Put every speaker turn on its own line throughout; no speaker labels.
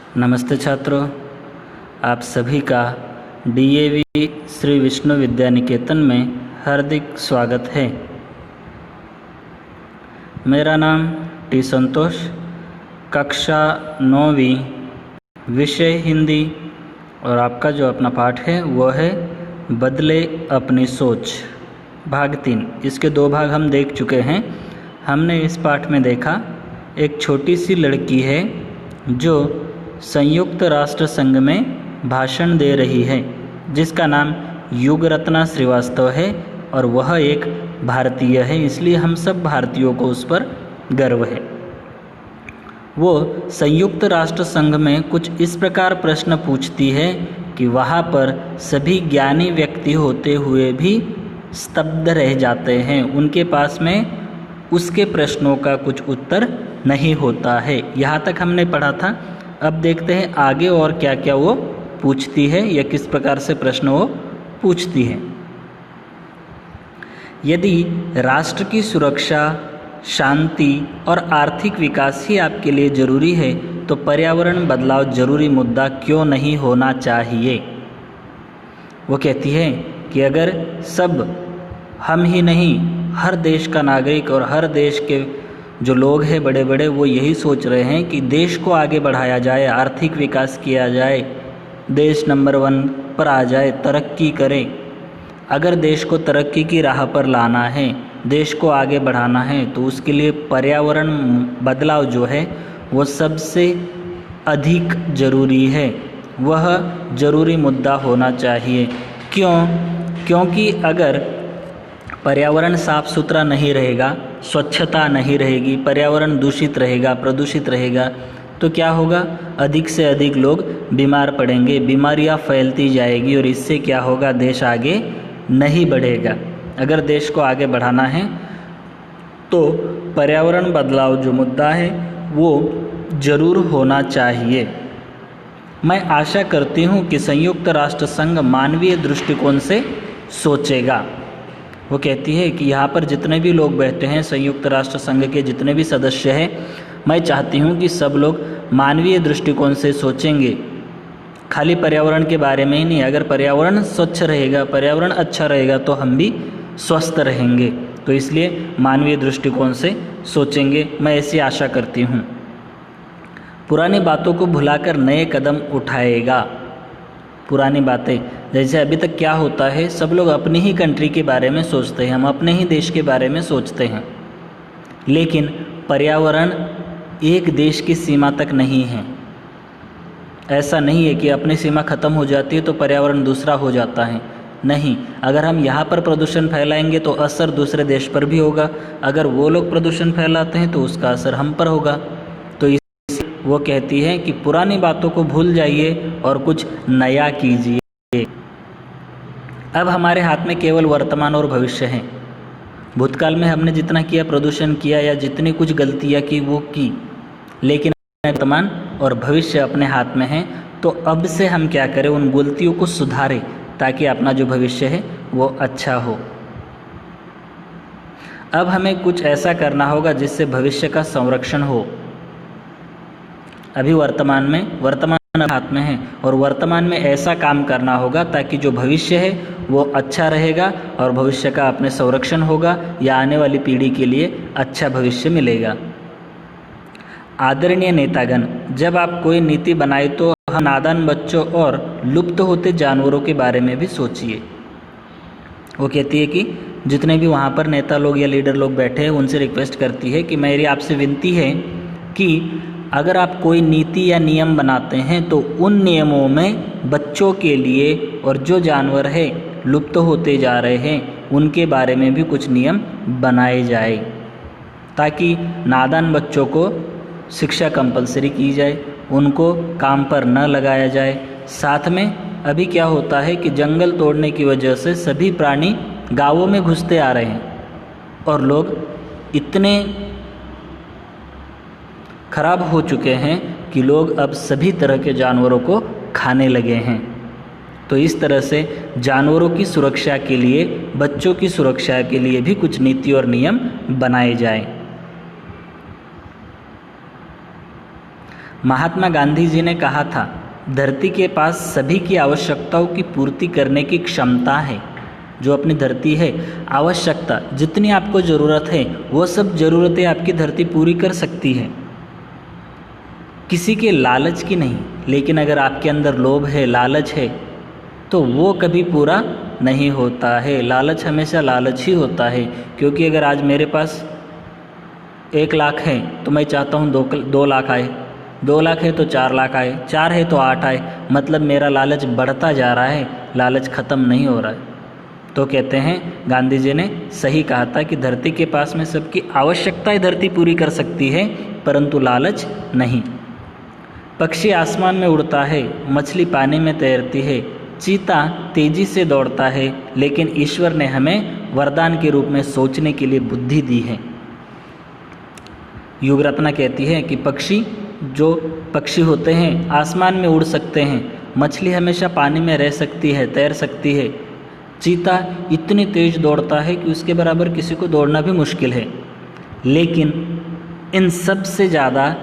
नमस्ते छात्रों, आप सभी का डीएवी श्री विष्णु विद्या निकेतन में हार्दिक स्वागत है। मेरा नाम टी संतोष, कक्षा 9वीं, विषय हिंदी, और आपका जो अपना पाठ है वो है बदले अपनी सोच, भाग 3। इसके 2 भाग हम देख चुके हैं। हमने इस पाठ में देखा एक छोटी सी लड़की है जो संयुक्त राष्ट्र संघ में भाषण दे रही है, जिसका नाम युगरत्ना श्रीवास्तव है और वह एक भारतीय है, इसलिए हम सब भारतीयों को उस पर गर्व है। वो संयुक्त राष्ट्र संघ में कुछ इस प्रकार प्रश्न पूछती है कि वहाँ पर सभी ज्ञानी व्यक्ति होते हुए भी स्तब्ध रह जाते हैं, उनके पास में उसके प्रश्नों का कुछ उत्तर नहीं होता है। यहाँ तक हमने पढ़ा था। अब देखते हैं आगे और क्या क्या वो पूछती है या किस प्रकार से प्रश्न वो पूछती है। यदि राष्ट्र की सुरक्षा, शांति और आर्थिक विकास ही आपके लिए ज़रूरी है तो पर्यावरण बदलाव जरूरी मुद्दा क्यों नहीं होना चाहिए। वो कहती है कि अगर सब, हम ही नहीं, हर देश का नागरिक और हर देश के जो लोग हैं बड़े बड़े, वो यही सोच रहे हैं कि देश को आगे बढ़ाया जाए, आर्थिक विकास किया जाए, देश नंबर 1 पर आ जाए, तरक्की करें। अगर देश को तरक्की की राह पर लाना है, देश को आगे बढ़ाना है, तो उसके लिए पर्यावरण बदलाव जो है वो सबसे अधिक ज़रूरी है, वह ज़रूरी मुद्दा होना चाहिए। क्योंकि अगर पर्यावरण साफ सुथरा नहीं रहेगा, स्वच्छता नहीं रहेगी, पर्यावरण दूषित रहेगा, प्रदूषित रहेगा, तो क्या होगा? अधिक से अधिक लोग बीमार पड़ेंगे, बीमारियां फैलती जाएगी और इससे क्या होगा? देश आगे नहीं बढ़ेगा। अगर देश को आगे बढ़ाना है तो पर्यावरण बदलाव जो मुद्दा है वो ज़रूर होना चाहिए। मैं आशा करती हूँ कि संयुक्त राष्ट्र संघ मानवीय दृष्टिकोण से सोचेगा। वो कहती है कि यहाँ पर जितने भी लोग बैठे हैं, संयुक्त राष्ट्र संघ के जितने भी सदस्य हैं, मैं चाहती हूँ कि सब लोग मानवीय दृष्टिकोण से सोचेंगे, खाली पर्यावरण के बारे में ही नहीं। अगर पर्यावरण स्वच्छ रहेगा, पर्यावरण अच्छा रहेगा तो हम भी स्वस्थ रहेंगे, तो इसलिए मानवीय दृष्टिकोण से सोचेंगे, मैं ऐसी आशा करती हूँ। पुरानी बातों को भुलाकर नए कदम उठाएगा। पुरानी बातें, जैसे अभी तक क्या होता है, सब लोग अपनी ही कंट्री के बारे में सोचते हैं, हम अपने ही देश के बारे में सोचते हैं, लेकिन पर्यावरण एक देश की सीमा तक नहीं है। ऐसा नहीं है कि अपनी सीमा ख़त्म हो जाती है तो पर्यावरण दूसरा हो जाता है, नहीं। अगर हम यहाँ पर प्रदूषण फैलाएंगे तो असर दूसरे देश पर भी होगा, अगर वो लोग प्रदूषण फैलाते हैं तो उसका असर हम पर होगा। तो वो कहती है कि पुरानी बातों को भूल जाइए और कुछ नया कीजिए। अब हमारे हाथ में केवल वर्तमान और भविष्य है। भूतकाल में हमने जितना किया, प्रदूषण किया या जितनी कुछ गलतियां की वो की, लेकिन वर्तमान और भविष्य अपने हाथ में है। तो अब से हम क्या करें? उन गलतियों को सुधारें ताकि अपना जो भविष्य है वो अच्छा हो। अब हमें कुछ ऐसा करना होगा जिससे भविष्य का संरक्षण हो। अभी वर्तमान हाथ में है और वर्तमान में ऐसा काम करना होगा ताकि जो भविष्य है वो अच्छा रहेगा और भविष्य का अपने संरक्षण होगा या आने वाली पीढ़ी के लिए अच्छा भविष्य मिलेगा। आदरणीय नेतागण, जब आप कोई नीति बनाए तो हम नादान बच्चों और लुप्त होते जानवरों के बारे में भी सोचिए। वो कहती है कि जितने भी वहाँ पर नेता लोग या लीडर लोग बैठे हैं उनसे रिक्वेस्ट करती है कि मेरी आपसे विनती है कि अगर आप कोई नीति या नियम बनाते हैं तो उन नियमों में बच्चों के लिए और जो जानवर है लुप्त होते जा रहे हैं उनके बारे में भी कुछ नियम बनाए जाए, ताकि नादान बच्चों को शिक्षा कंपलसरी की जाए, उनको काम पर न लगाया जाए। साथ में अभी क्या होता है कि जंगल तोड़ने की वजह से सभी प्राणी गांवों में घुसते आ रहे हैं और लोग इतने खराब हो चुके हैं कि लोग अब सभी तरह के जानवरों को खाने लगे हैं। तो इस तरह से जानवरों की सुरक्षा के लिए, बच्चों की सुरक्षा के लिए भी कुछ नीति और नियम बनाए जाएं। महात्मा गांधी जी ने कहा था, धरती के पास सभी की आवश्यकताओं की पूर्ति करने की क्षमता है। जो अपनी धरती है, आवश्यकता जितनी आपको ज़रूरत है वो सब ज़रूरतें आपकी धरती पूरी कर सकती है, किसी के लालच की नहीं। लेकिन अगर आपके अंदर लोभ है, लालच है, तो वो कभी पूरा नहीं होता है। लालच हमेशा लालच ही होता है, क्योंकि अगर आज मेरे पास 1 लाख है तो मैं चाहता हूँ 2 लाख आए, 2 लाख है तो 4 लाख आए, 4 है तो 8 आए, मतलब मेरा लालच बढ़ता जा रहा है, लालच ख़त्म नहीं हो रहा है। तो कहते हैं, गांधी जी ने सही कहा था कि धरती के पास में सबकी आवश्यकताएं धरती पूरी कर सकती है, परंतु लालच नहीं। पक्षी आसमान में उड़ता है, मछली पानी में तैरती है, चीता तेजी से दौड़ता है, लेकिन ईश्वर ने हमें वरदान के रूप में सोचने के लिए बुद्धि दी है। युग रत्ना कहती है कि जो पक्षी होते हैं आसमान में उड़ सकते हैं, मछली हमेशा पानी में रह सकती है, तैर सकती है, चीता इतनी तेज दौड़ता है कि उसके बराबर किसी को दौड़ना भी मुश्किल है। लेकिन इन सब से ज़्यादा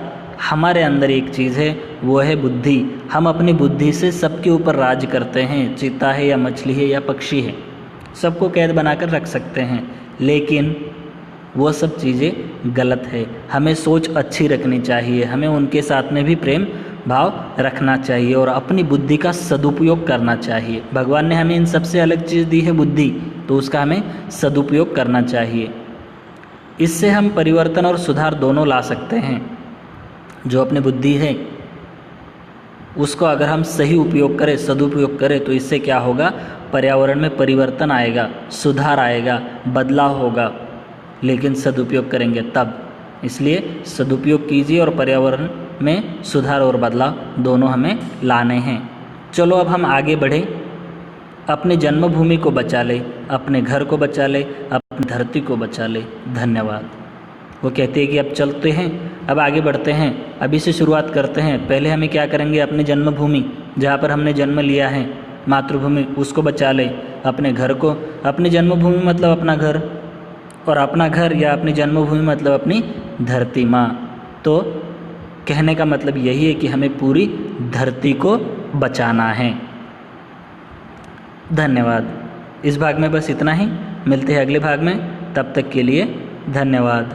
हमारे अंदर एक चीज़ है, वो है बुद्धि। हम अपनी बुद्धि से सबके ऊपर राज करते हैं, चीता है या मछली है या पक्षी है, सबको कैद बनाकर रख सकते हैं। लेकिन वो सब चीज़ें गलत है। हमें सोच अच्छी रखनी चाहिए, हमें उनके साथ में भी प्रेम भाव रखना चाहिए और अपनी बुद्धि का सदुपयोग करना चाहिए। भगवान ने हमें इन सबसे अलग चीज़ दी है बुद्धि, तो उसका हमें सदुपयोग करना चाहिए। इससे हम परिवर्तन और सुधार दोनों ला सकते हैं। जो अपनी बुद्धि है उसको अगर हम सही उपयोग करें, सदुपयोग करें, तो इससे क्या होगा, पर्यावरण में परिवर्तन आएगा, सुधार आएगा, बदलाव होगा। लेकिन सदुपयोग करेंगे तब। इसलिए सदुपयोग कीजिए और पर्यावरण में सुधार और बदलाव दोनों हमें लाने हैं। चलो अब हम आगे बढ़ें, अपनी जन्मभूमि को बचा ले, अपने घर को बचा ले, अपनी धरती को बचा ले। धन्यवाद। वो कहते हैं कि अब चलते हैं, अब आगे बढ़ते हैं, अभी से शुरुआत करते हैं। पहले हमें क्या करेंगे, अपनी जन्मभूमि जहाँ पर हमने जन्म लिया है, मातृभूमि, उसको बचा ले। अपने घर को, अपनी जन्मभूमि मतलब अपना घर, और अपना घर या अपनी जन्मभूमि मतलब अपनी धरती माँ। तो कहने का मतलब यही है कि हमें पूरी धरती को बचाना है। धन्यवाद। इस भाग में बस इतना ही, मिलते हैं अगले भाग में, तब तक के लिए धन्यवाद।